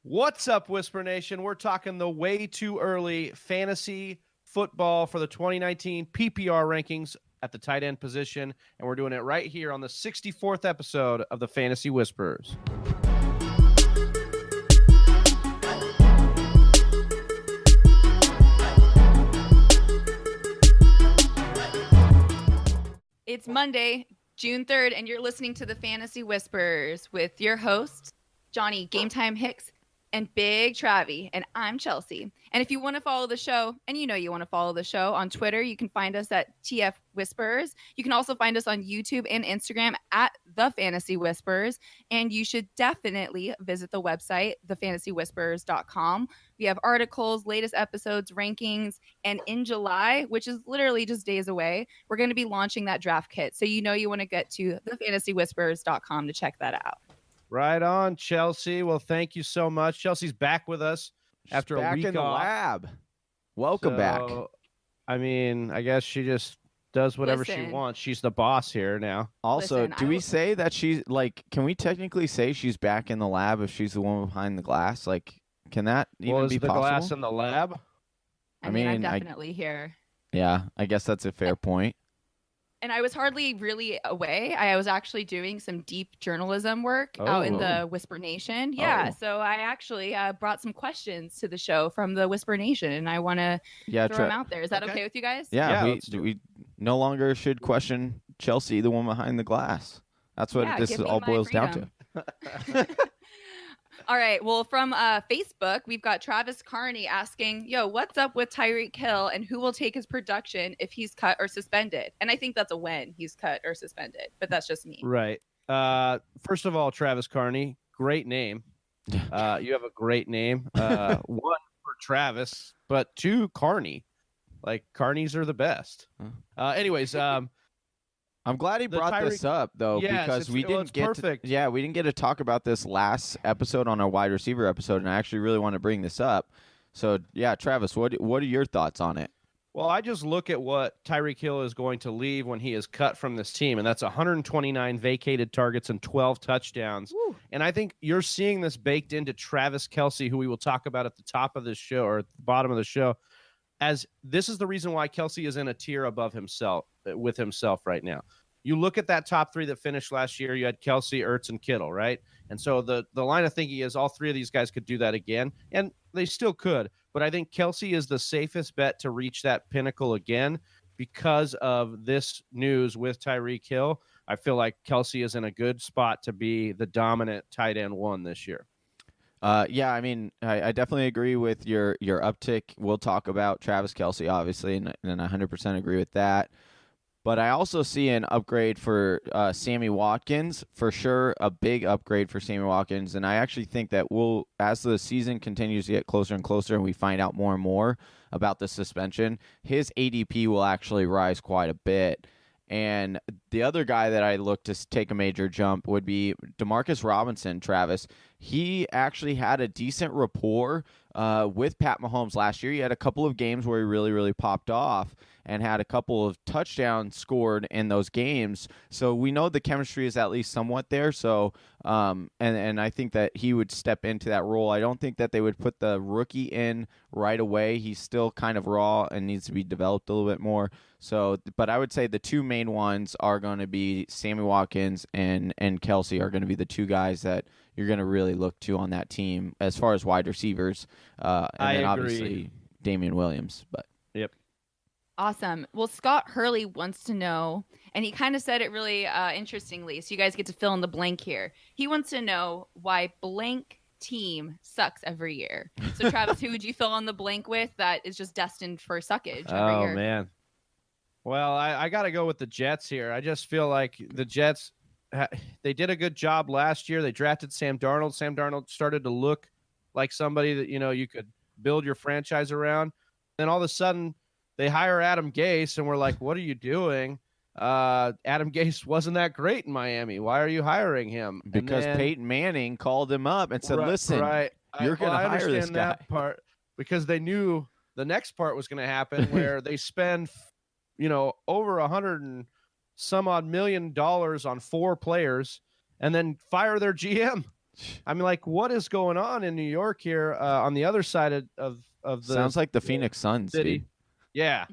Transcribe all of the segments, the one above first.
What's up, Whisper Nation? We're talking the way too early fantasy football for the 2019 PPR rankings at the tight end position, and we're doing it right here on the 64th episode of the Fantasy Whispers. It's Monday, June 3rd, and you're listening to the Fantasy Whispers with your hosts, Johnny Game Time Hicks and Big Travy, and I'm Chelsea. And if you want to follow the show, and you know you want to follow the show on Twitter, you can find us at TF Whispers. You can also find us on YouTube and Instagram at The Fantasy Whispers. And you should definitely visit the website, thefantasywhispers.com. We have articles, latest episodes, rankings, and in July, which is literally just days away, we're going to be launching that draft kit. So you know you want to get to thefantasywhispers.com to check that out. Right on, Chelsea. Well, thank you so much. Chelsea's back with us after a week in the off. lab. Welcome back. I mean, I guess she just does whatever she wants. She's the boss here now. Also, Listen, do we say that she's like? Can we technically say she's back in the lab if she's the one behind the glass? Like, can that even be the possible? glass in the lab? I mean, I'm definitely here. Yeah, I guess that's a fair point. And I was hardly really away. I was actually doing some deep journalism work out in the Whisper Nation. Yeah, so I actually brought some questions to the show from the Whisper Nation, and I want to throw them out there. Is that okay with you guys? Yeah, we no longer should question Chelsea, the one behind the glass. That's what this all boils down to. All right. Well, from Facebook, we've got Travis Carney asking, what's up with Tyreek Hill and who will take his production if he's cut or suspended? And I think that's a when he's cut or suspended, but that's just me. Right. First of all, Travis Carney, great name. You have a great name. One for Travis, but two Carney. Like Carneys are the best. Anyways, I'm glad he brought this up though, because we didn't get to talk about this last episode on our wide receiver episode, and I actually really want to bring this up. So yeah, Travis, what are your thoughts on it? Well, I just look at what Tyreek Hill is going to leave when he is cut from this team, and that's 129 vacated targets and 12 touchdowns. Woo. And I think you're seeing this baked into Travis Kelce, who we will talk about at the top of this show or at the bottom of the show, as this is the reason why Kelce is in a tier above himself right now. You look at that top three that finished last year, you had Kelce, Ertz, and Kittle, right? And so the line of thinking is all three of these guys could do that again, and they still could. But I think Kelce is the safest bet to reach that pinnacle again because of this news with Tyreek Hill. I feel like Kelce is in a good spot to be the dominant tight end one this year. Yeah, I mean, I definitely agree with your uptick. We'll talk about Travis Kelce, obviously, and I 100% agree with that. But I also see an upgrade for Sammy Watkins, for sure, a big upgrade for Sammy Watkins. And I actually think that as the season continues to get closer and closer and we find out more and more about the suspension, his ADP will actually rise quite a bit. And the other guy that I look to take a major jump would be Demarcus Robinson, Travis. He actually had a decent rapport with Pat Mahomes last year. He had a couple of games where he really, really popped off and had a couple of touchdowns scored in those games. So we know the chemistry is at least somewhat there. So, and I think that he would step into that role. I don't think that they would put the rookie in right away. He's still kind of raw and needs to be developed a little bit more. So, but I would say the two main ones are going to be Sammy Watkins and Kelce are going to be the two guys that you're going to really look to on that team as far as wide receivers. And then obviously Damian Williams. But yep. Awesome. Well, Scott Hurley wants to know, and he kind of said it really interestingly, so you guys get to fill in the blank here. He wants to know why blank team sucks every year. So, Travis, who would you fill in the blank with that is just destined for suckage every year? Oh, man. Well, I got to go with the Jets here. I just feel like the Jets, they did a good job last year. They drafted Sam Darnold. Sam Darnold started to look like somebody that, you could build your franchise around. Then all of a sudden, they hire Adam Gase, and we're like, what are you doing? Adam Gase wasn't that great in Miami. Why are you hiring him? Because Peyton Manning called him up and said, listen, you're going to hire this guy. That part because they knew the next part was going to happen where they spend, over $100 and some odd $1 million on 4 players and then fire their GM. I mean, like, what is going on in New York here on the other side of the Sounds like the Phoenix Suns, city? dude. Yeah.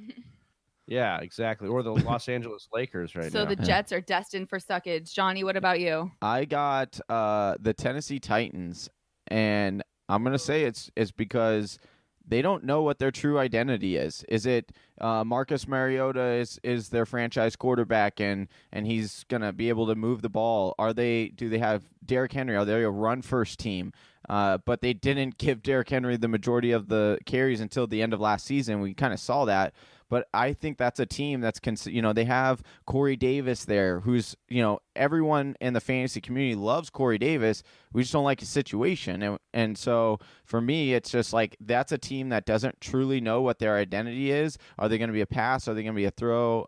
Yeah, exactly. Or the Los Angeles Lakers right So now. the Jets are destined for suckage. Johnny, what about you? I got the Tennessee Titans, and I'm gonna say it's because they don't know what their true identity is. Is it Marcus Mariota is their franchise quarterback, and he's gonna be able to move the ball? Do they have Derrick Henry? Are they a run first team? But they didn't give Derrick Henry the majority of the carries until the end of last season. We kind of saw that. But I think that's a team that's, they have Corey Davis there, who's, everyone in the fantasy community loves Corey Davis. We just don't like his situation. And so for me, it's just like that's a team that doesn't truly know what their identity is. Are they going to be a pass? Are they going to be a throw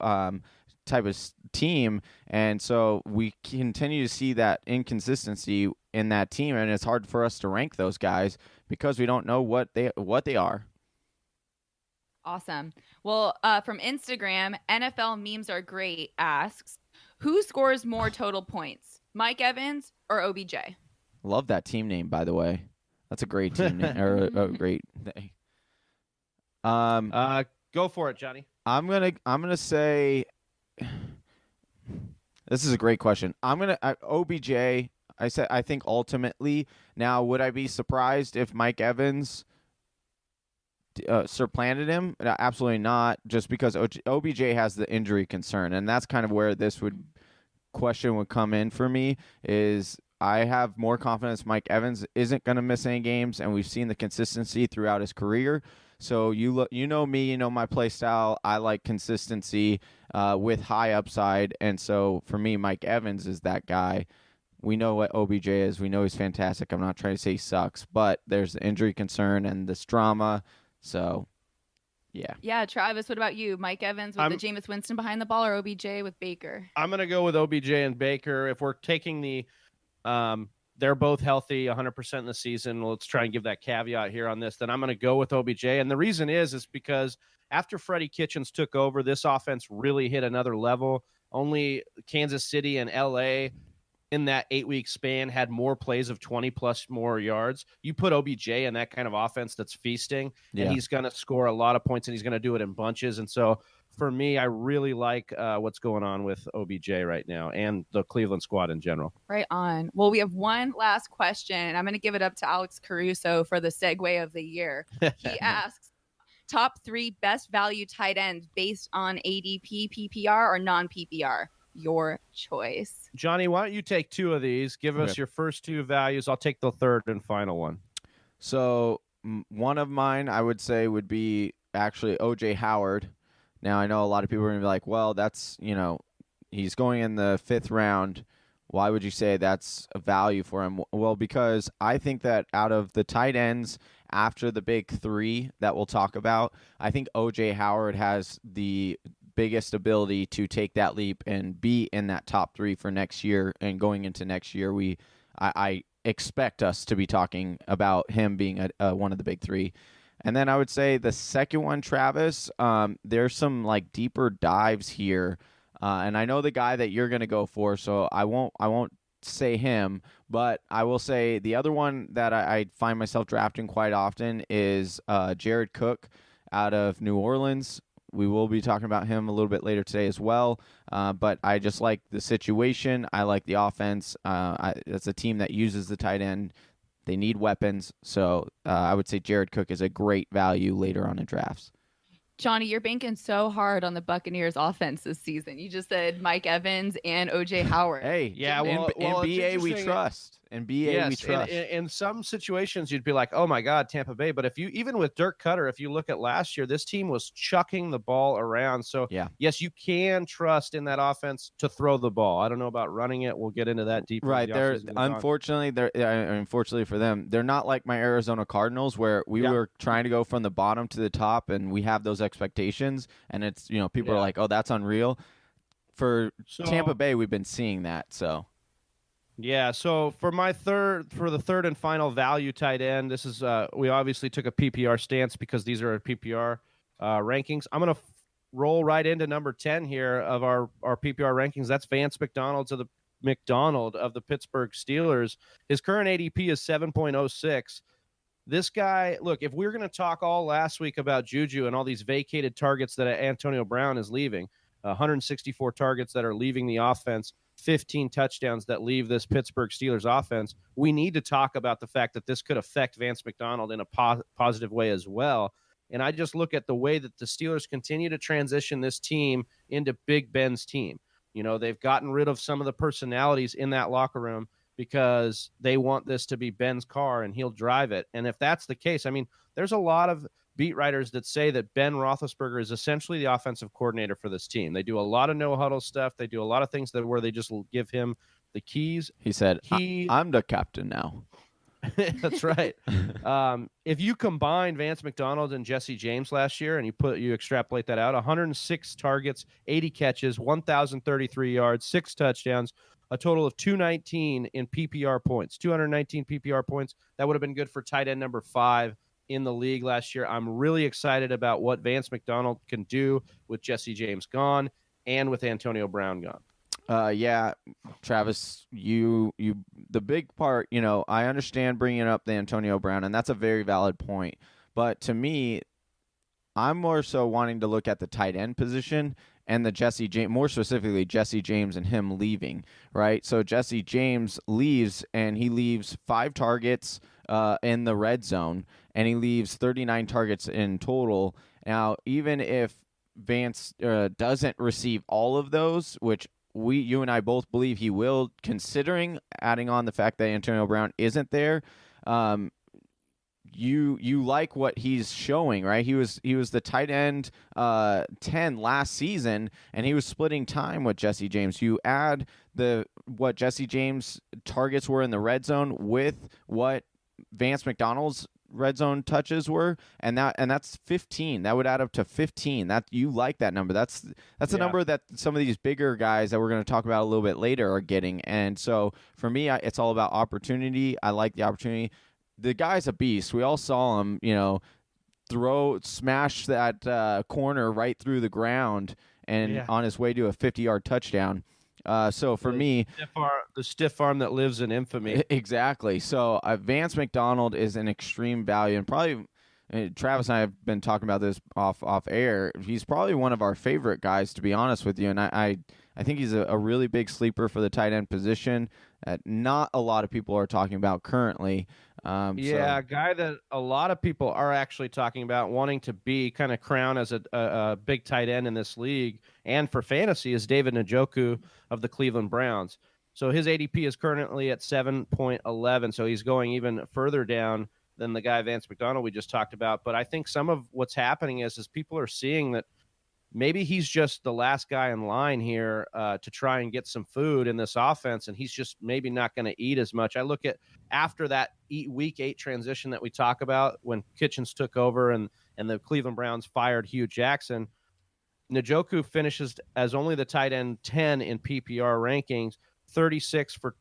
type of team? And so we continue to see that inconsistency in that team. And it's hard for us to rank those guys because we don't know what they are. Awesome. Well, from Instagram, NFL memes are great asks, who scores more total points, Mike Evans or OBJ? Love that team name, by the way. That's a great team name, or a great thing. Go for it, Johnny. I'm gonna say this is a great question. OBJ. I think ultimately. Now, would I be surprised if Mike Evans supplanted him? Absolutely not, just because OBJ has the injury concern, and that's kind of where this question would come in for me. Is I have more confidence Mike Evans isn't going to miss any games, and we've seen the consistency throughout his career. So you know me, you know my play style. I like consistency with high upside, and so for me, Mike Evans is that guy. We know what OBJ is. We know he's fantastic. I'm not trying to say he sucks, but there's the injury concern and this drama. So, yeah. Yeah, Travis, what about you? Mike Evans with the Jameis Winston behind the ball or OBJ with Baker? I'm going to go with OBJ and Baker. If we're taking they're both healthy 100% in the season, let's try and give that caveat here on this, then I'm going to go with OBJ. And the reason is because after Freddie Kitchens took over, this offense really hit another level. Only Kansas City and LA in that 8-week span had more plays of 20 plus more yards. You put OBJ in that kind of offense that's feasting, and he's going to score a lot of points, and he's going to do it in bunches. And so for me, I really like what's going on with OBJ right now and the Cleveland squad in general. Right on. Well, we have one last question, and I'm going to give it up to Alex Caruso for the segue of the year. He asks, top 3 best value tight ends based on ADP, PPR, or non-PPR? Your choice. Johnny, why don't you take 2 of these? Give us your first 2 values. I'll take the third and final one. So one of mine I would say would be actually O.J. Howard. Now, I know a lot of people are going to be like, well, that's, he's going in the 5th round. Why would you say that's a value for him? Well, because I think that out of the tight ends after the big 3 that we'll talk about, I think O.J. Howard has the biggest ability to take that leap and be in that top 3 for next year. And going into next year, I expect us to be talking about him being one of the big 3. And then I would say the second one, Travis, there's some like deeper dives here. And I know the guy that you're going to go for, so I won't say him, but I will say the other one that I find myself drafting quite often is Jared Cook out of New Orleans. We will be talking about him a little bit later today as well, but I just like the situation. I like the offense. It's a team that uses the tight end. They need weapons, so I would say Jared Cook is a great value later on in drafts. Johnny, you're banking so hard on the Buccaneers offense this season. You just said Mike Evans and O.J. Howard. Hey, yeah, in BA we trust. In BA we trust. In some situations, you'd be like, oh, my God, Tampa Bay. But even with Dirk Cutter, if you look at last year, this team was chucking the ball around. So, yes, you can trust in that offense to throw the ball. I don't know about running it. We'll get into that deeper. Right. Unfortunately for them, they're not like my Arizona Cardinals where we were trying to go from the bottom to the top, and we have those expectations. And it's, people are like, oh, that's unreal. For Tampa Bay, we've been seeing that. So. Yeah, so for the third and final value tight end, this is we obviously took a PPR stance because these are our PPR rankings. I'm going to roll right into number 10 here of our PPR rankings. That's Vance McDonald of McDonald of the Pittsburgh Steelers. His current ADP is 7.06. This guy, look, if we're going to talk all last week about Juju and all these vacated targets that Antonio Brown is leaving, 164 targets that are leaving the offense, 15 touchdowns that leave this Pittsburgh Steelers offense, we need to talk about the fact that this could affect Vance McDonald in a positive way as well. And I just look at the way that the Steelers continue to transition this team into Big Ben's team. You know, they've gotten rid of some of the personalities in that locker room because they want this to be Ben's car and he'll drive it. And if that's the case, I mean, there's a lot of beat writers that say that Ben Roethlisberger is essentially the offensive coordinator for this team. They do a lot of no-huddle stuff. They do a lot of things where they just give him the keys. He said, I'm the captain now. That's right. If you combine Vance McDonald and Jesse James last year and you extrapolate that out, 106 targets, 80 catches, 1,033 yards, 6 touchdowns, a total of 219 in PPR points, 219 PPR points. That would have been good for tight end number 5 in the league last year. I'm really excited about what Vance McDonald can do with Jesse James gone and with Antonio Brown gone. Yeah, Travis, the big part, you know, I understand bringing up the Antonio Brown, and that's a very valid point. But to me, I'm more so wanting to look at the tight end position and the Jesse James, more specifically Jesse James and him leaving, right? So Jesse James leaves, and he leaves 5 targets in the red zone, and he leaves 39 targets in total. Now, even if Vance doesn't receive all of those, which you and I both believe he will, considering adding on the fact that Antonio Brown isn't there, you like what he's showing, right? He was the tight end 10 last season, and he was splitting time with Jesse James. You add what Jesse James targets were in the red zone with what Vance McDonald's red zone touches were, and that's 15. That would add up to 15. That you like that number. That's a number that some of these bigger guys that we're going to talk about a little bit later are getting. And so for me, it's all about opportunity. I like the opportunity. The guy's a beast. We all saw him, you know, smash that corner right through the ground and on his way to a 50-yard touchdown. So for me, the stiff arm that lives in infamy. Exactly. So Vance McDonald is an extreme value, and probably Travis and I have been talking about this off air. He's probably one of our favorite guys, to be honest with you. And I think he's a really big sleeper for the tight end position that not a lot of people are talking about currently. A guy that a lot of people are actually talking about wanting to be kind of crowned as a big tight end in this league and for fantasy is David Njoku of the Cleveland Browns. So his ADP is currently at 7.11, so he's going even further down than the guy Vance McDonald we just talked about. But I think some of what's happening is people are seeing that maybe he's just the last guy in line here to try and get some food in this offense, and he's just maybe not going to eat as much. I look at after that week 8 transition that we talk about when Kitchens took over and the Cleveland Browns fired Hugh Jackson, Njoku finishes as only the tight end 10 in PPR rankings, 36 for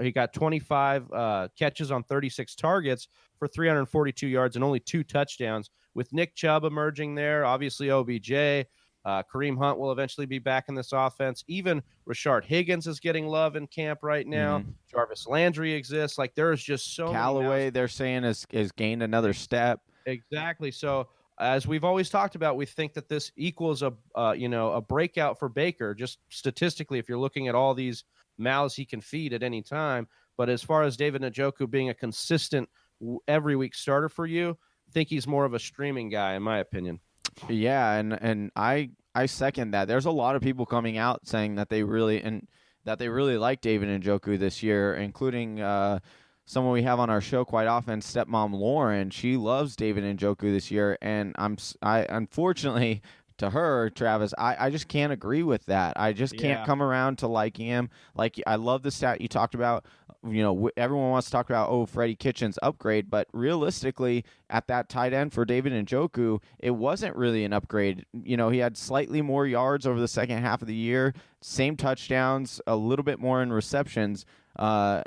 he got 25 catches on 36 targets for 342 yards and only 2 touchdowns. With Nick Chubb emerging there, obviously OBJ, Kareem Hunt will eventually be back in this offense. Even Rashard Higgins is getting love in camp right now. Mm-hmm. Jarvis Landry exists. Like there is just so Callaway, they're saying has gained another step. Exactly. So as we've always talked about, we think that this equals a breakout for Baker. Just statistically, if you're looking at all these mouths he can feed at any time. But as far as David Njoku being a consistent every week starter for you, I think he's more of a streaming guy, in my opinion. Yeah, and I second that. There's a lot of people coming out saying that they really like David Njoku this year, including someone we have on our show quite often, stepmom Lauren. She loves David Njoku this year, and I unfortunately to her, Travis, I just can't agree with that. I just can't come around to liking him. Like, I love the stat you talked about. You know, everyone wants to talk about, Freddie Kitchens upgrade, but realistically, at that tight end for David Njoku, it wasn't really an upgrade. You know, he had slightly more yards over the second half of the year, same touchdowns, a little bit more in receptions, fewer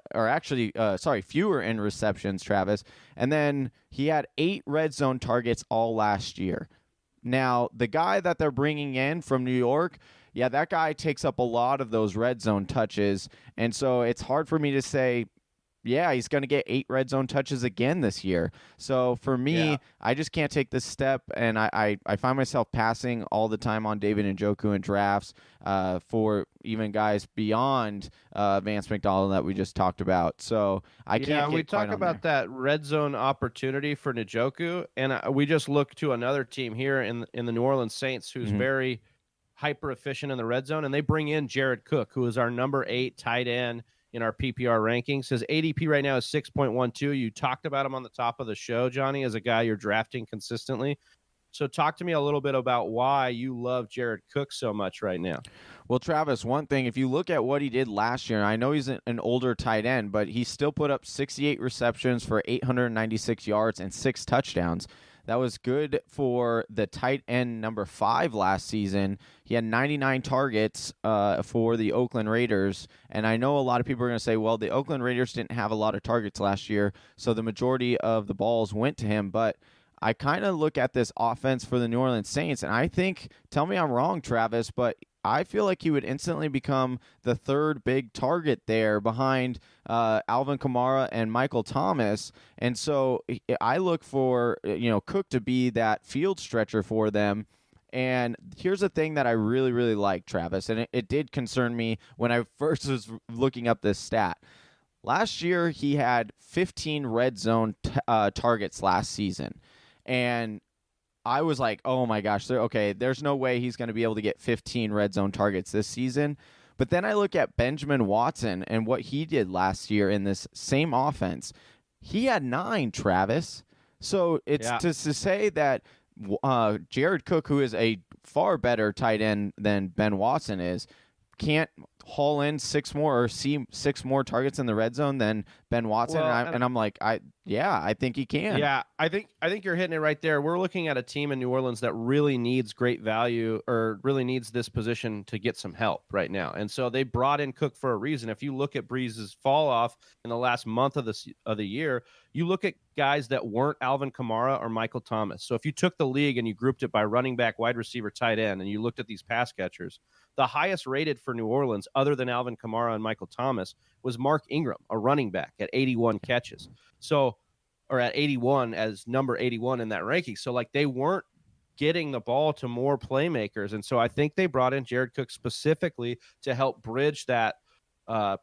in receptions, Travis. And then he had 8 red zone targets all last year. Now, the guy that they're bringing in from New York, yeah, that guy takes up a lot of those red zone touches. And so it's hard for me to say, yeah, he's going to get 8 red zone touches again this year. So for me, I just can't take this step, and I find myself passing all the time on David Njoku in drafts for even guys beyond Vance McDonald that we just talked about. So I can't. Yeah, we get quite talk on about there. that red zone opportunity for Njoku, and we just look to another team here in the New Orleans Saints who's very hyper efficient in the red zone, and they bring in Jared Cook, who is our number 8 tight end in our PPR rankings. His ADP right now is 6.12. You talked about him on the top of the show, Johnny, as a guy you're drafting consistently. So talk to me a little bit about why you love Jared Cook so much right now. Well, Travis, one thing, if you look at what he did last year, and I know he's an older tight end, but he still put up 68 receptions for 896 yards and 6 touchdowns. That was good for the tight end number 5 last season. He had 99 targets for the Oakland Raiders. And I know a lot of people are going to say, well, the Oakland Raiders didn't have a lot of targets last year, so the majority of the balls went to him. But I kind of look at this offense for the New Orleans Saints, and I think, tell me I'm wrong, Travis, but I feel like he would instantly become the 3rd big target there behind Alvin Kamara and Michael Thomas. And so I look for Cook to be that field stretcher for them. And here's the thing that I really, really like, Travis, and it did concern me when I first was looking up this stat. Last year, he had 15 red zone targets last season. And I was like, oh my gosh, there's no way he's going to be able to get 15 red zone targets this season. But then I look at Benjamin Watson and what he did last year in this same offense. He had 9, Travis. So it's to say that Jared Cook, who is a far better tight end than Ben Watson is, can't haul in 6 more or see 6 more targets in the red zone than Ben Watson. Well, and I'm like, I think he can. Yeah, I think you're hitting it right there. We're looking at a team in New Orleans that really needs great value, or really needs this position to get some help right now. And so they brought in Cook for a reason. If you look at Breeze's fall off in the last month of the year, you look at guys that weren't Alvin Kamara or Michael Thomas. So if you took the league and you grouped it by running back, wide receiver, tight end, and you looked at these pass catchers, the highest rated for New Orleans, other than Alvin Kamara and Michael Thomas, was Mark Ingram, a running back, at 81 catches. So, or at 81 as number 81 in that ranking. So like they weren't getting the ball to more playmakers. And so I think they brought in Jared Cook specifically to help bridge that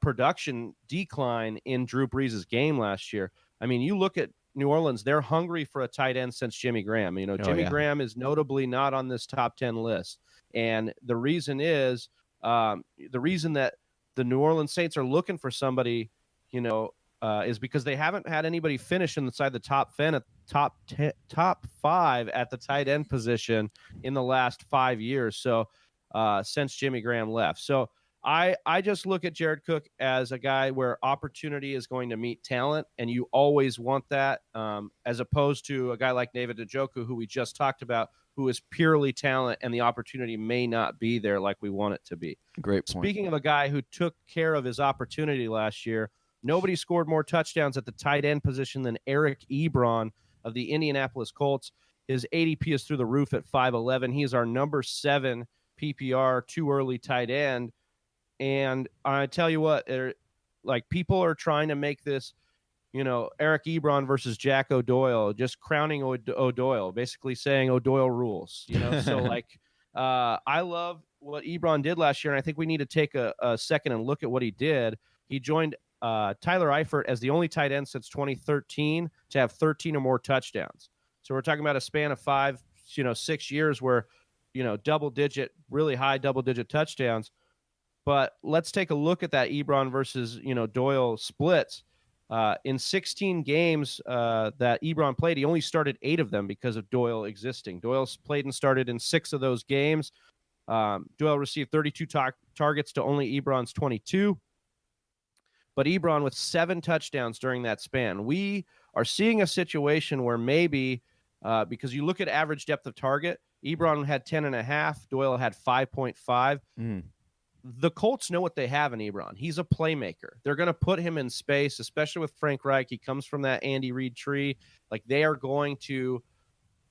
production decline in Drew Brees' game last year. I mean, you look at New Orleans, they're hungry for a tight end since Jimmy Graham. Jimmy Graham is notably not on this top 10 list. And the reason is the reason that the New Orleans Saints are looking for somebody, is because they haven't had anybody finish inside the top 10, top 5 at the tight end position in the last 5 years. So since Jimmy Graham left. So I just look at Jared Cook as a guy where opportunity is going to meet talent, and you always want that, as opposed to a guy like David Njoku, who we just talked about, who is purely talent, and the opportunity may not be there like we want it to be. Great point. Speaking of a guy who took care of his opportunity last year, nobody scored more touchdowns at the tight end position than Eric Ebron of the Indianapolis Colts. His ADP is through the roof at 5'11". He is our number 7 PPR too early tight end. And I tell you what, people are trying to make this, Eric Ebron versus Jack O'Doyle, just crowning O'Doyle, basically saying O'Doyle rules, So I love what Ebron did last year, and I think we need to take a second and look at what he did. He joined Tyler Eifert as the only tight end since 2013 to have 13 or more touchdowns. So we're talking about a span of 6 years where, really high double-digit touchdowns. But let's take a look at that Ebron versus, Doyle splits. In 16 games that Ebron played, he only started 8 of them because of Doyle existing. Doyle's played and started in 6 of those games. Doyle received 32 targets to only Ebron's 22. But Ebron with 7 touchdowns during that span. We are seeing a situation where maybe, because you look at average depth of target, Ebron had 10.5, Doyle had 5.5. The Colts know what they have in Ebron. He's a playmaker. They're going to put him in space, especially with Frank Reich. He comes from that Andy Reid tree. Like, they are going to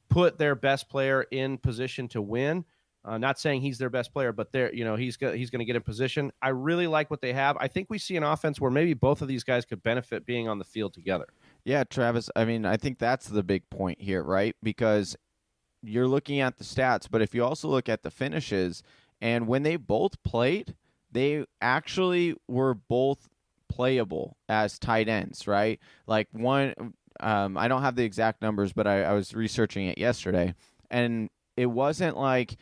put their best player in position to win. Not saying he's their best player, but he's going to get in position. I really like what they have. I think we see an offense where maybe both of these guys could benefit being on the field together. Yeah, Travis, I mean, I think that's the big point here, right? Because you're looking at the stats, but if you also look at the finishes, and when they both played, they actually were both playable as tight ends, right? Like one, I don't have the exact numbers, but I was researching it yesterday, and it wasn't like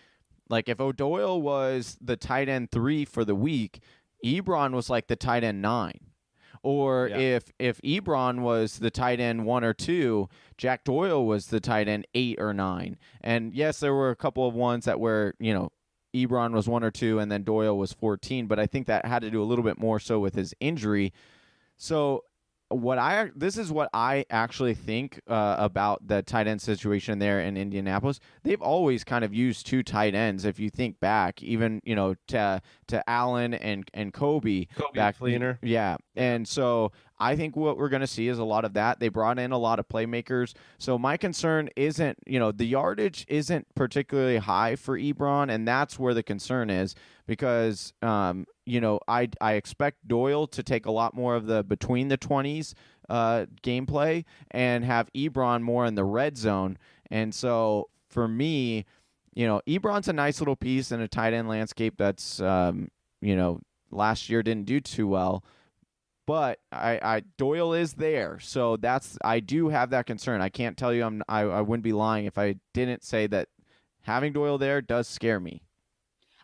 if O'Doyle was the tight end 3 for the week, Ebron was like the tight end 9. Or if Ebron was the tight end 1 or 2, Jack Doyle was the tight end 8 or 9. And yes, there were a couple of ones that were, Ebron was 1 or 2 and then Doyle was 14, but I think that had to do a little bit more so with his injury. So this is what I actually think about the tight end situation there in Indianapolis. They've always kind of used 2 tight ends. If you think back, even to Allen and Kobe back Fleener. Yeah, and so I think what we're going to see is a lot of that. They brought in a lot of playmakers. So my concern isn't, the yardage isn't particularly high for Ebron, and that's where the concern is because, I expect Doyle to take a lot more of the between the 20s gameplay and have Ebron more in the red zone. And so for me, Ebron's a nice little piece in a tight end landscape that's, last year didn't do too well. But Doyle is there, so I do have that concern. I can't tell you I wouldn't be lying if I didn't say that having Doyle there does scare me.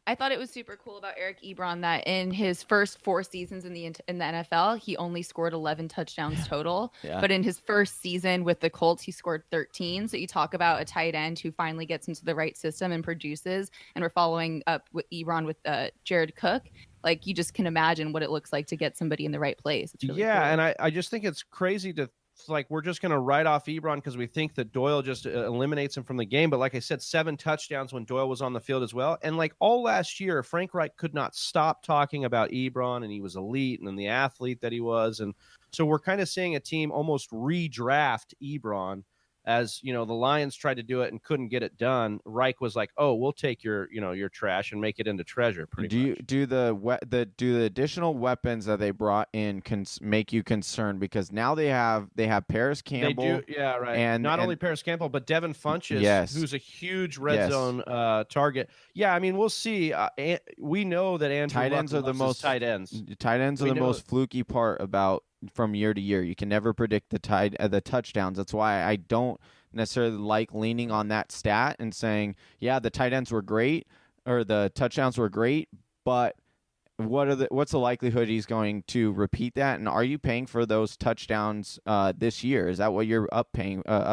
I thought it was super cool about Eric Ebron that in his first 4 seasons in the NFL, he only scored 11 touchdowns total. Yeah. But in his first season with the Colts, he scored 13. So you talk about a tight end who finally gets into the right system and produces. And we're following up with Ebron with Jared Cook. Like, you just can imagine what it looks like to get somebody in the right place. It's really cool. And I just think it's crazy to we're just going to write off Ebron because we think that Doyle just eliminates him from the game. But like I said, 7 touchdowns when Doyle was on the field as well. And all last year, Frank Reich could not stop talking about Ebron, and he was elite and the athlete that he was. And so we're kind of seeing a team almost redraft Ebron. As the Lions tried to do it and couldn't get it done. Reich was like, "Oh, we'll take your trash and make it into treasure." Do the additional weapons that they brought in make you concerned because now they have Paris Campbell? They do, yeah, right. And not only Paris Campbell, but Devin Funchess, who's a huge red zone target. Yeah, I mean, we'll see. We know that Andrew tight ends Luck are the most tight ends. Tight ends are the most fluky part about. From year to year, you can never predict the touchdowns. That's why I don't necessarily like leaning on that stat and saying, yeah, the tight ends were great or the touchdowns were great, but what's the likelihood he's going to repeat that? And are you paying for those touchdowns this year? Is that what you're paying for?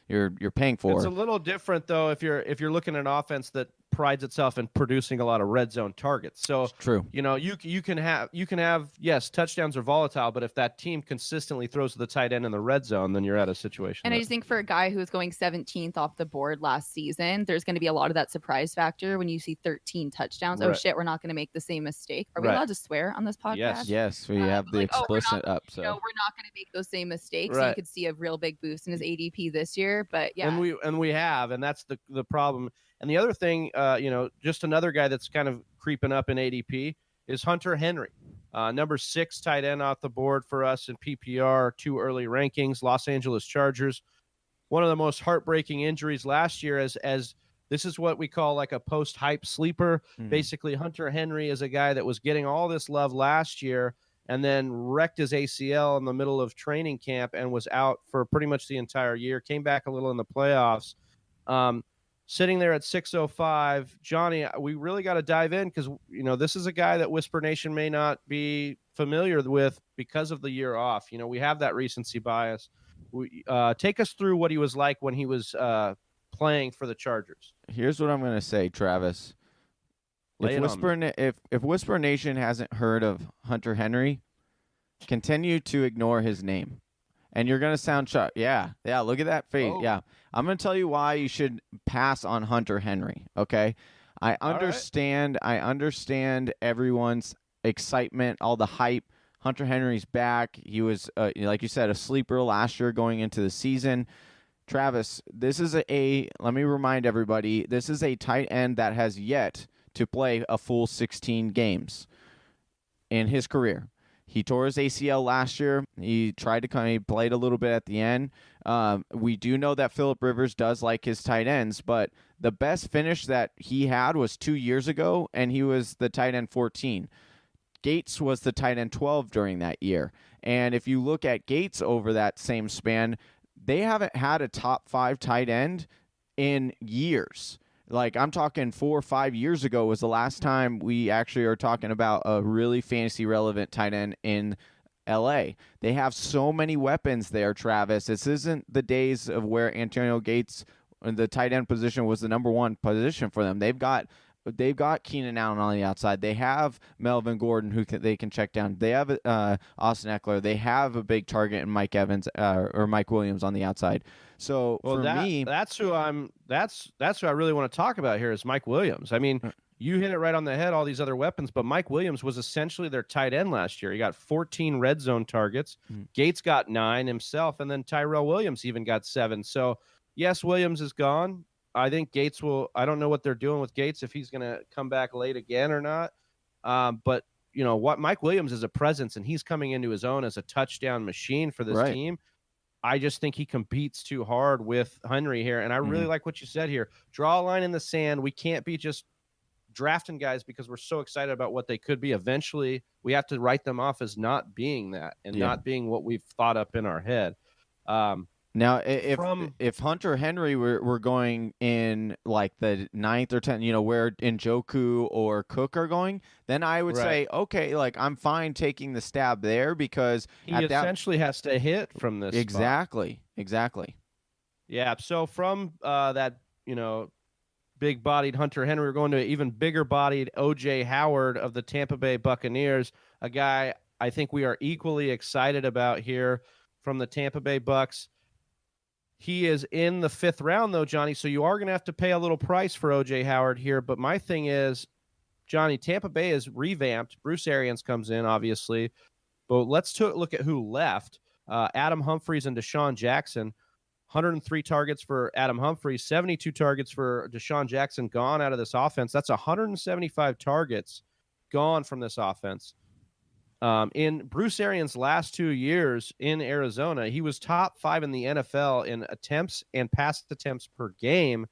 It's a little different though if you're looking at an offense that prides itself in producing a lot of red zone targets. So it's true. You can have yes, touchdowns are volatile, but if that team consistently throws to the tight end in the red zone, then you're at a situation. And I just think for a guy who was going 17th off the board last season, there's going to be a lot of that surprise factor when you see 13 touchdowns. Right. Oh shit, we're not going to make the same mistake. Are we allowed to swear on this podcast? Yes, we have the explicit up. So we're not going to make those same mistakes. Right. So you could see a real big boost in his ADP this year, but yeah. And we have, and that's the problem. And the other thing, just another guy that's kind of creeping up in ADP is Hunter Henry, number 6 tight end off the board for us in PPR, 2 early rankings, Los Angeles Chargers. One of the most heartbreaking injuries last year as this is what we call like a post-hype sleeper. Mm-hmm. Basically, Hunter Henry is a guy that was getting all this love last year and then wrecked his ACL in the middle of training camp and was out for pretty much the entire year, came back a little in the playoffs. Sitting there at 605, Johnny, we really got to dive in because, this is a guy that Whisper Nation may not be familiar with because of the year off. We have that recency bias. Take us through what he was like when he was playing for the Chargers. Here's what I'm going to say, Travis. If Whisper Nation hasn't heard of Hunter Henry, continue to ignore his name. And you're going to sound shocked. Yeah, look at that face. Oh. Yeah. I'm going to tell you why you should pass on Hunter Henry, okay? I understand everyone's excitement, all the hype. Hunter Henry's back. He was, like you said, a sleeper last year going into the season. Travis, this is let me remind everybody, this is a tight end that has yet to play a full 16 games in his career. He tore his ACL last year. He tried to he played a little bit at the end. We do know that Phillip Rivers does like his tight ends, but the best finish that he had was 2 years ago, and he was the tight end 14. Gates was the tight end 12 during that year. And if you look at Gates over that same span, they haven't had a top 5 tight end in years. Like, I'm talking 4 or 5 years ago was the last time we actually are talking about a really fantasy relevant tight end in LA. They have so many weapons there, Travis. This isn't the days of where Antonio Gates, the tight end position, was the number one position for them. They've got Keenan Allen on the outside. They have Melvin Gordon, who they can check down. They have Austin Eckler. They have a big target in Mike Evans or Mike Williams on the outside. So that's who I really want to talk about here is Mike Williams. I mean, you hit it right on the head, all these other weapons, but Mike Williams was essentially their tight end last year. He got 14 red zone targets. Gates got 9 himself, and then Tyrell Williams even got 7. So, yes, Williams is gone. I think Gates I don't know what they're doing with Gates, if he's going to come back late again or not. But, you know, what Mike Williams is a presence, and he's coming into his own as a touchdown machine for this team. I just think he competes too hard with Henry here. And I really like what you said here. Draw a line in the sand. We can't be just drafting guys because we're so excited about what they could be. Eventually, we have to write them off as not being that and not being what we've thought up in our head. Now, if Hunter Henry were going in like the 9th or 10th, you know, where Njoku or Cook are going, then I would say, okay, like I'm fine taking the stab there because he essentially has to hit from this Exactly. Yeah, so from that, you know, big-bodied Hunter Henry, we're going to an even bigger-bodied O.J. Howard of the Tampa Bay Buccaneers, a guy I think we are equally excited about here from the Tampa Bay Bucs. He is in the 5th round, though, Johnny, so you are going to have to pay a little price for O.J. Howard here. But my thing is, Johnny, Tampa Bay is revamped. Bruce Arians comes in, obviously. But let's look at who left. Adam Humphries and Deshaun Jackson. 103 targets for Adam Humphries, 72 targets for Deshaun Jackson gone out of this offense. That's 175 targets gone from this offense. In Bruce Arians' last 2 years in Arizona, he was top 5 in the NFL in attempts and pass attempts per game.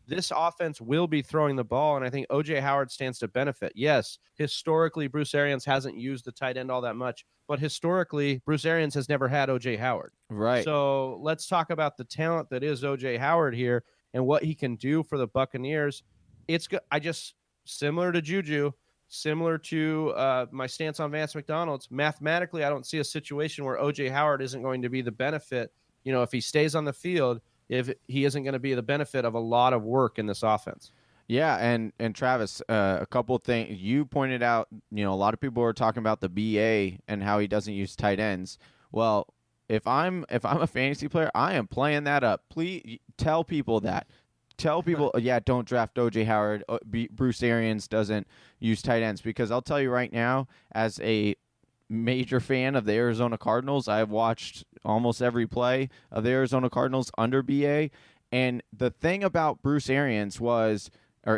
This offense will be throwing the ball, and I think O.J. Howard stands to benefit. Yes, historically, Bruce Arians hasn't used the tight end all that much, but historically, Bruce Arians has never had O.J. Howard. Right. So let's talk about the talent that is O.J. Howard here and what he can do for the Buccaneers. Similar to Juju, similar to my stance on Vance McDonald, mathematically, I don't see a situation where O.J. Howard isn't going to be the benefit. You know, if he stays on the field, if he isn't going to be the benefit of a lot of work in this offense. Yeah, and Travis, a couple of things you pointed out. You know, a lot of people are talking about the BA and how he doesn't use tight ends. Well, if I'm a fantasy player, I am playing that up. Please tell people that. Tell people, don't draft O.J. Howard. Bruce Arians doesn't use tight ends, because I'll tell you right now, as a major fan of the Arizona Cardinals, I've watched almost every play of the Arizona Cardinals under BA. And the thing about Bruce Arians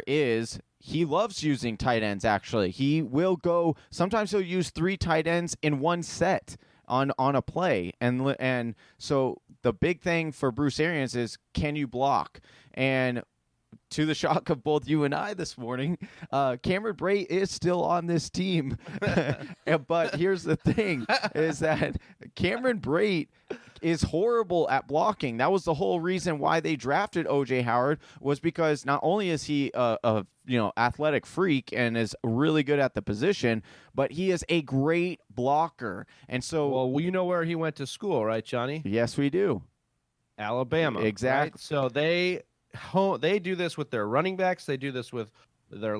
is he loves using tight ends, actually. He will go, sometimes he'll use 3 tight ends in one set on a play. And so the big thing for Bruce Arians is, can you block? And to the shock of both you and I this morning, Cameron Brate is still on this team. But here's the thing, is that Cameron Brate is horrible at blocking. That was the whole reason why they drafted O.J. Howard, was because not only is he a athletic freak and is really good at the position, but he is a great blocker. And so, well, you know where he went to school, right, Johnny? Yes, we do. Alabama. Exactly. Right? So they do this with their running backs. They do this with their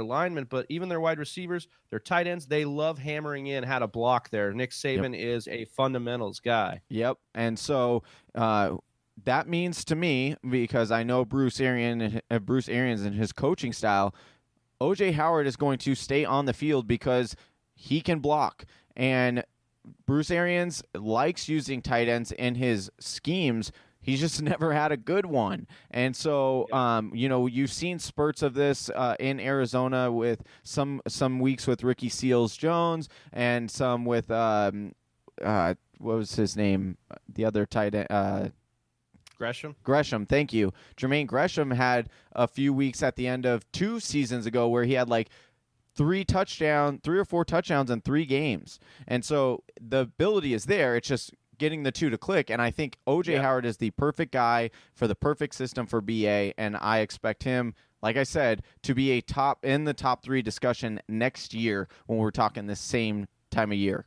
linemen, but even their wide receivers, their tight ends, they love hammering in how to block there. Nick Saban is a fundamentals guy. Yep. And so that means to me, because I know Bruce Arians and his coaching style, O.J. Howard is going to stay on the field because he can block. And Bruce Arians likes using tight ends in his schemes. He's just never had a good one. And so, you've seen spurts of this in Arizona with some weeks with Ricky Seals-Jones and some with what was his name? The other tight end. Gresham, thank you. Jermaine Gresham had a few weeks at the end of 2 seasons ago where he had like 3 or 4 touchdowns in 3 games. And so the ability is there. It's just getting the 2 to click. And I think O.J. Howard is the perfect guy for the perfect system for BA. And I expect him, like I said, to be in the top 3 discussion next year when we're talking the same time of year.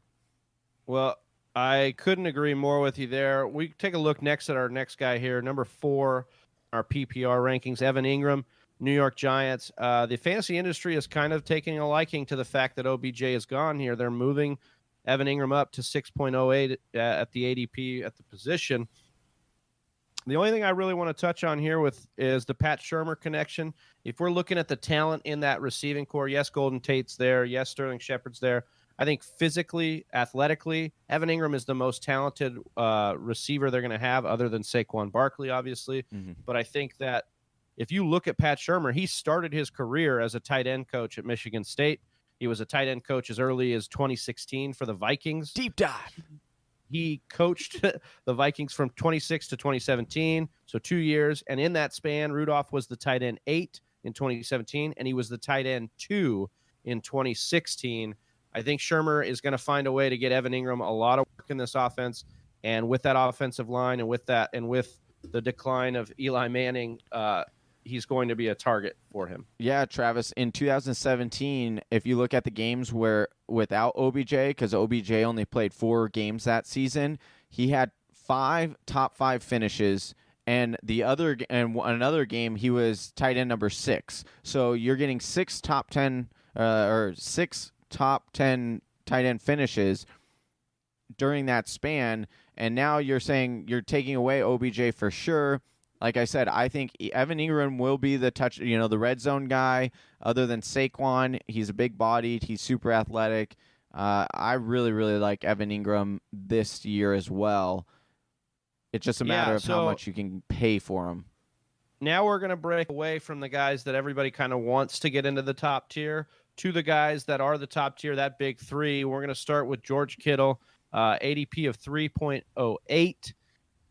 Well, I couldn't agree more with you there. We take a look next at our next guy here, number 4, our PPR rankings, Evan Engram, New York Giants. The fantasy industry is kind of taking a liking to the fact that OBJ is gone here. They're moving Evan Engram up to 6.08 at the ADP at the position. The only thing I really want to touch on here is the Pat Shurmur connection. If we're looking at the talent in that receiving core, yes, Golden Tate's there, yes, Sterling Shepard's there. I think physically, athletically, Evan Engram is the most talented receiver they're going to have, other than Saquon Barkley, obviously. Mm-hmm. But I think that if you look at Pat Shurmur, he started his career as a tight end coach at Michigan State. He was a tight end coach as early as 2016 for the Vikings. Deep dive. He coached the Vikings from 26 to 2017, so 2 years. And in that span, Rudolph was the tight end 8 in 2017, and he was the tight end 2 in 2016. I think Shurmur is going to find a way to get Evan Engram a lot of work in this offense, and with that offensive line and with the decline of Eli Manning, he's going to be a target for him. Yeah, Travis, in 2017, if you look at the games where without OBJ, because OBJ only played 4 games that season, he had 5 top 5 finishes, and another game he was tight end number 6. So you're getting 6 top 10 tight end finishes during that span, and now you're saying you're taking away OBJ for sure. Like I said, I think Evan Engram will be the red zone guy. Other than Saquon, he's a big bodied, he's super athletic. I really, really like Evan Engram this year as well. It's just a matter of how much you can pay for him. Now we're going to break away from the guys that everybody kind of wants to get into the top tier to the guys that are the top tier, that big 3. We're going to start with George Kittle, ADP of 3.08.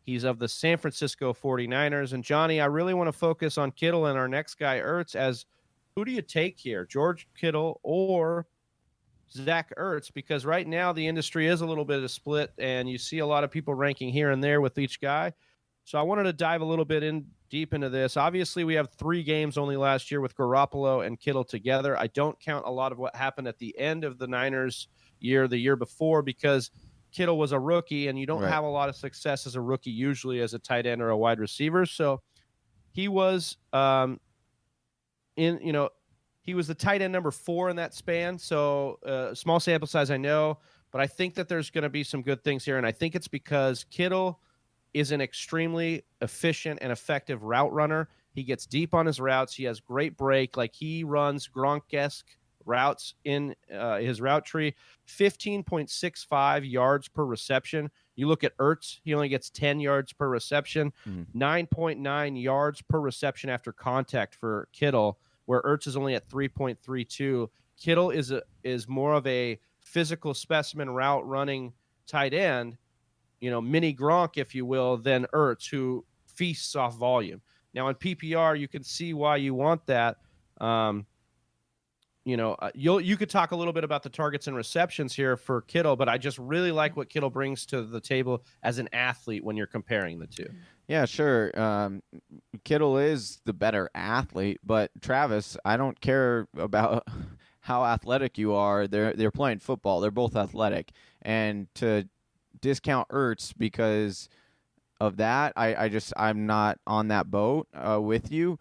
He's of the San Francisco 49ers. And, Johnny, I really want to focus on Kittle and our next guy, Ertz, as who do you take here, George Kittle or Zach Ertz? Because right now the industry is a little bit of a split, and you see a lot of people ranking here and there with each guy. So I wanted to dive a little bit deep into this. Obviously, we have 3 games only last year with Garoppolo and Kittle together. I don't count a lot of what happened at the end of the Niners the year before, because Kittle was a rookie, and you don't have a lot of success as a rookie usually as a tight end or a wide receiver. So he was he was the tight end number 4 in that span. So small sample size, I know, but I think that there's going to be some good things here, and I think it's because Kittle is an extremely efficient and effective route runner. He gets deep on his routes. He has great break. Like, he runs Gronk-esque routes in his route tree. 15.65 yards per reception. You look at Ertz, he only gets 10 yards per reception. 9.9 yards per reception after contact for Kittle, where Ertz is only at 3.32. Kittle is more of a physical specimen route running tight end, mini Gronk, if you will, than Ertz, who feasts off volume. Now, in PPR, you can see why you want that. You could talk a little bit about the targets and receptions here for Kittle, but I just really like what Kittle brings to the table as an athlete when you're comparing the two. Yeah, sure. Kittle is the better athlete, but Travis, I don't care about how athletic you are. They're playing football. They're both athletic, and to discount Ertz because of that, I'm not on that boat with you.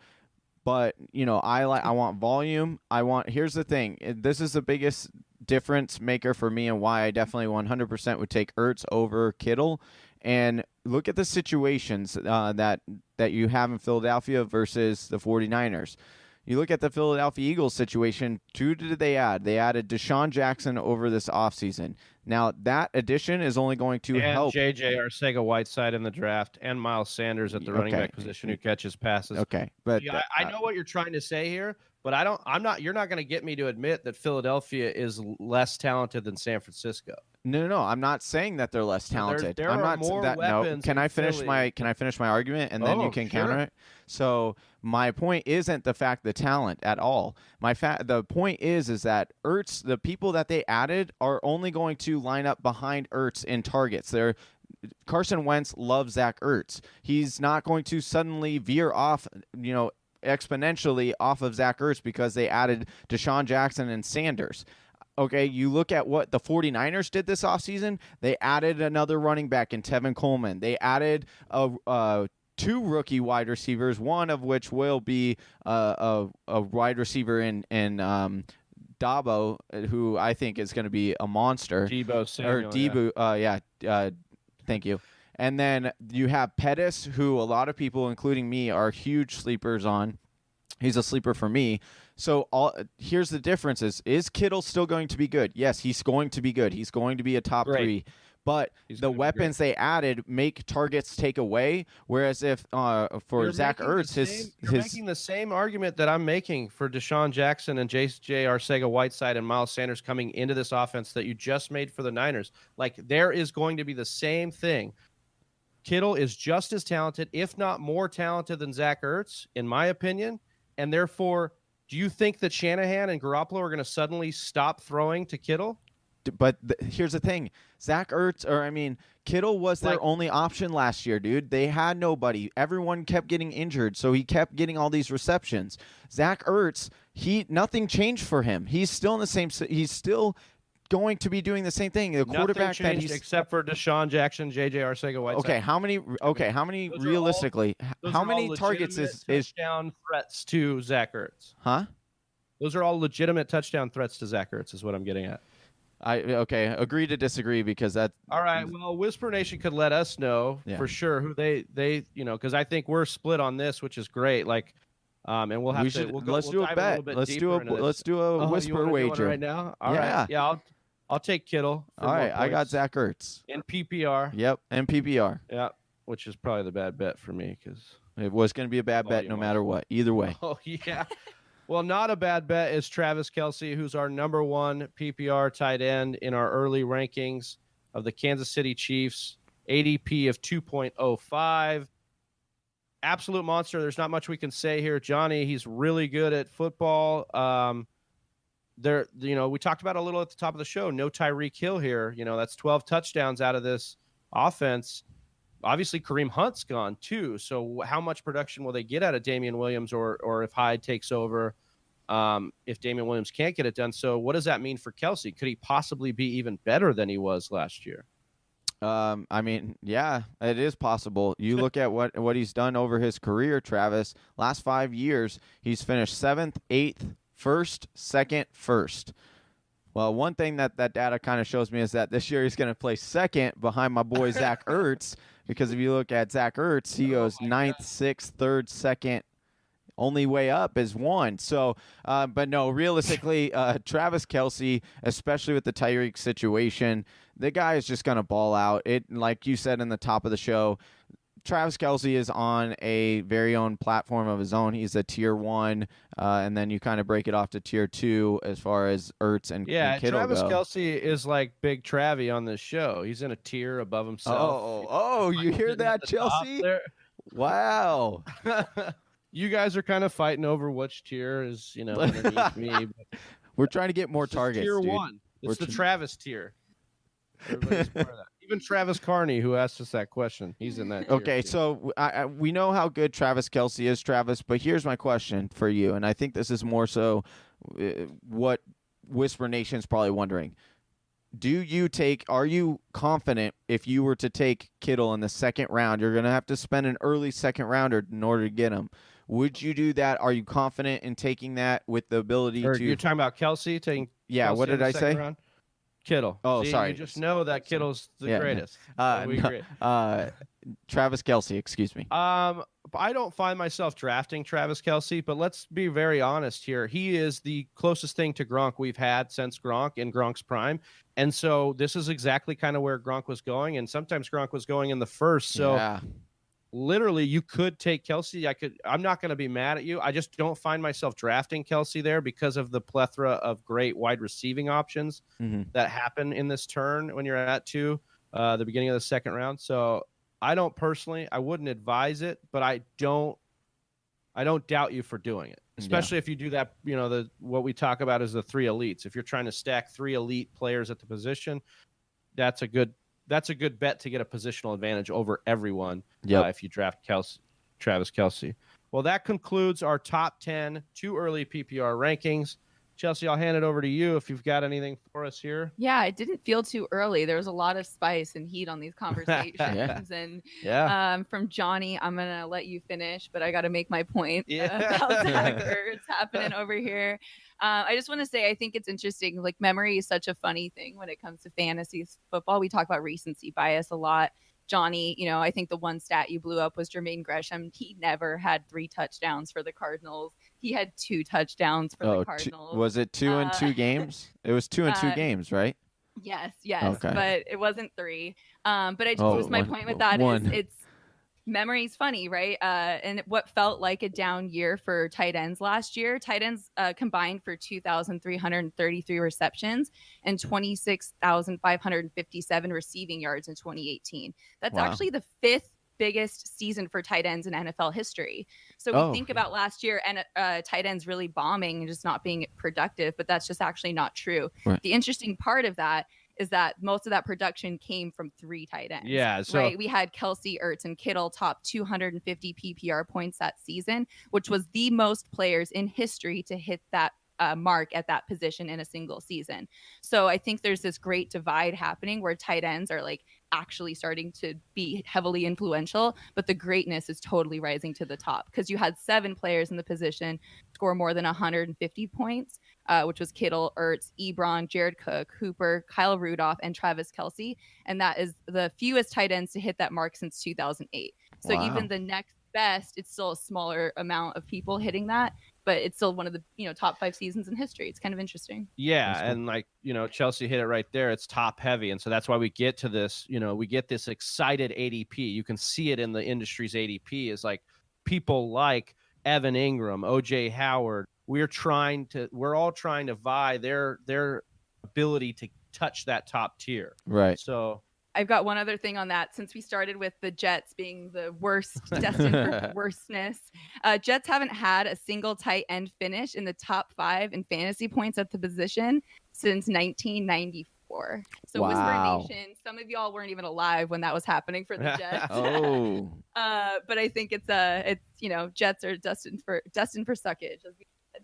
But I want volume. Here's the thing. This is the biggest difference maker for me, and why I definitely 100% would take Ertz over Kittle. And look at the situations that you have in Philadelphia versus the 49ers. You look at the Philadelphia Eagles situation, who did they add? They added Deshaun Jackson over this offseason. Now, that addition is only going to and help. J.J. Arcega-Whiteside in the draft, and Miles Sanders at the running back position who catches passes. Okay, but yeah, I know what you're trying to say here, but you're not going to get me to admit that Philadelphia is less talented than San Francisco. No, I'm not saying that they're less talented. There I'm are not more that. weapons. Can I finish Philly. my argument and then you can counter it? So my point isn't the fact the talent at all. The point is that Ertz, the people that they added, are only going to line up behind Ertz in targets. Carson Wentz loves Zach Ertz. He's not going to suddenly veer off, exponentially off of Zach Ertz because they added Deshaun Jackson and Sanders. Okay, you look at what the 49ers did this offseason. They added another running back in Tevin Coleman. They added two rookie wide receivers, one of which will be a wide receiver in Dabo, who I think is going to be a monster. Deebo Samuel. Thank you. And then you have Pettis, who a lot of people, including me, are huge sleepers on. He's a sleeper for me. So here's the difference is Kittle still going to be good? Yes, he's going to be good. He's going to be a top 3. But the weapons they added make targets take away. Whereas if for Zach Ertz, you're making the same argument that I'm making for Deshaun Jackson and J.J. Arcega-Whiteside and Miles Sanders coming into this offense that you just made for the Niners. Like, there is going to be the same thing. Kittle is just as talented, if not more talented than Zach Ertz, in my opinion. And therefore, do you think that Shanahan and Garoppolo are going to suddenly stop throwing to Kittle? But here's the thing. Kittle was their only option last year, dude. They had nobody. Everyone kept getting injured, so he kept getting all these receptions. Zach Ertz, nothing changed for him. He's still in the same. He's still going to be doing the same thing. The quarterback that he's except for Deshaun Jackson, J.J. Arcega-Whiteside. Okay, how many realistically? How many targets is touchdown threats to Zach Ertz? Huh? Those are all legitimate touchdown threats to Zach Ertz, is what I'm getting at. Agree to disagree because that. All right. Well, Whisper Nation could let us know for sure who they because I think we're split on this, which is great. Like, and we'll have to. Let's do a bet. Let's do a whisper wager right now. All right. Yeah. I'll take Kittle. All right. I got Zach Ertz in PPR. Yep. And PPR. Yeah. Which is probably the bad bet for me because it was going to be a bad bet no matter what. Either way. Oh yeah. Well, not a bad bet is Travis Kelce, who's our number 1 PPR tight end in our early rankings of the Kansas City Chiefs, ADP of 2.05. Absolute monster. There's not much we can say here. Johnny, he's really good at football. We talked about a little at the top of the show. No Tyreek Hill here. That's 12 touchdowns out of this offense. Obviously, Kareem Hunt's gone too. So how much production will they get out of Damian Williams or if Hyde takes over, if Damian Williams can't get it done? So what does that mean for Kelce? Could he possibly be even better than he was last year? Yeah, it is possible. You look at what he's done over his career, Travis. Last 5 years, he's finished 7th, 8th, 1st, 2nd, 1st. Well, one thing that data kind of shows me is that this year he's going to play 2nd behind my boy Zach Ertz. Because if you look at Zach Ertz, he goes 9th, 6th, 3rd, 2nd. Only way up is 1. So, but no, realistically, Travis Kelce, especially with the Tyreek situation, the guy is just going to ball out. Like you said in the top of the show, Travis Kelce is on a very own platform of his own. He's a tier 1, and then you kind of break it off to tier 2 as far as Ertz and Kittle Travis go. Kelce is like Big Travy on this show. He's in a tier above himself. Oh, you hear that, Chelsea? Wow. You guys are kind of fighting over which tier is, underneath me. But we're trying to get more targets, tier dude. 1. It's the Travis tier. Everybody's part of that. Even Travis Carney, who asked us that question, he's in that tier. Okay, so we know how good Travis Kelce is, Travis, but here's my question for you, and I think this is more so what Whisper Nation's probably wondering. Are you confident if you were to take Kittle in the 2nd round, you're going to have to spend an early 2nd rounder in order to get him? Would you do that? Are you confident in taking that with the ability to... You're talking about Kelce taking... Yeah, Kelce what did I say? Round? Kittle. Oh, sorry. You just know that Kittle's the greatest. Travis Kelce, excuse me. By I don't find myself drafting Travis Kelce, but let's be very honest here. He is the closest thing to Gronk we've had since Gronk in Gronk's prime. And so this is exactly kind of where Gronk was going. And sometimes Gronk was going in the first. So literally you could take Kelce. I'm not going to be mad at you. I just don't find myself drafting Kelce there because of the plethora of great wide receiving options that happen in this turn when you're at the beginning of the second round. So I wouldn't advise it, but I don't doubt you for doing it, especially if you do that. What we talk about is the three elites. If you're trying to stack three elite players at the position, that's a good bet to get a positional advantage over everyone. If you draft Travis Kelce. Well, that concludes our top 10 too early PPR rankings. Chelsea, I'll hand it over to you if you've got anything for us here. Yeah, it didn't feel too early. There was a lot of spice and heat on these conversations. And from Johnny, I'm going to let you finish, but I got to make my point about Zach Ertz happening over here. I just want to say, I think it's interesting. Like, memory is such a funny thing when it comes to fantasy football. We talk about recency bias a lot. Johnny, I think the one stat you blew up was Jermaine Gresham. He never had 3 touchdowns for the Cardinals. He had 2 touchdowns for the Cardinals. Was it 2 in 2 games? It was 2 in 2 games, right? Yes, okay. But it wasn't 3. But I just my point with that is it's memory's funny, right? And what felt like a down year for tight ends last year, tight ends combined for 2,333 receptions and 26,557 receiving yards in 2018. That's actually the 5th biggest season for tight ends in NFL history. So we think about last year and tight ends really bombing and just not being productive, but that's just actually not true. Right. The interesting part of that is that most of that production came from 3 tight ends. Yeah. So right. We had Kelce, Ertz, and Kittle top 250 PPR points that season, which was the most players in history to hit that mark at that position in a single season. So I think there's this great divide happening where tight ends are like actually starting to be heavily influential, but the greatness is totally rising to the top because you had 7 players in the position score more than 150 points, which was Kittle, Ertz, Ebron, Jared Cook, Hooper, Kyle Rudolph, and Travis Kelce. And that is the fewest tight ends to hit that mark since 2008. So even the next best, it's still a smaller amount of people hitting that, but it's still one of the top 5 seasons in history. It's kind of interesting. Yeah, and like Chelsea hit it right there. It's top heavy, and so that's why we get to this. We get this excited ADP. You can see it in the industry's ADP. Is like people like Evan Engram, O.J. Howard. We're all trying to vie their ability to touch that top tier. Right. So I've got one other thing on that. Since we started with the Jets being the worst, destined for worstness, Jets haven't had a single tight end finish in the top 5 in fantasy points at the position since 1994. So Whisper Nation, some of y'all weren't even alive when that was happening for the Jets. But I think it's Jets are destined for suckage.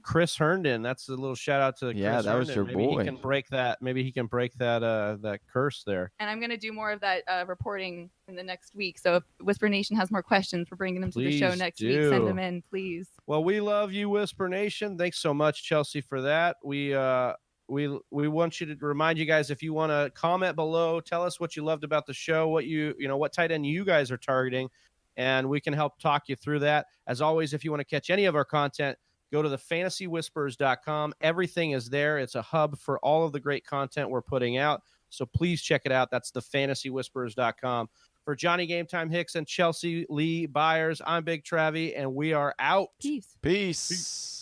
Chris Herndon, that's a little shout out to Chris Herndon. That was your boy. He can break that. Maybe he can break that curse there. And I'm going to do more of that reporting in the next week. So if Whisper Nation has more questions, we're bringing them to the show next week. Send them in, please. Well, we love you, Whisper Nation. Thanks so much, Chelsea, for that. We want you to remind you guys, if you want to comment below, tell us what you loved about the show, what what tight end you guys are targeting, and we can help talk you through that. As always, if you want to catch any of our content, go to thefantasywhispers.com. Everything is there. It's a hub for all of the great content we're putting out. So please check it out. That's thefantasywhispers.com. For Johnny Game Time Hicks and Chelsea Lee Byers, I'm Big Travy, and we are out. Peace. Peace.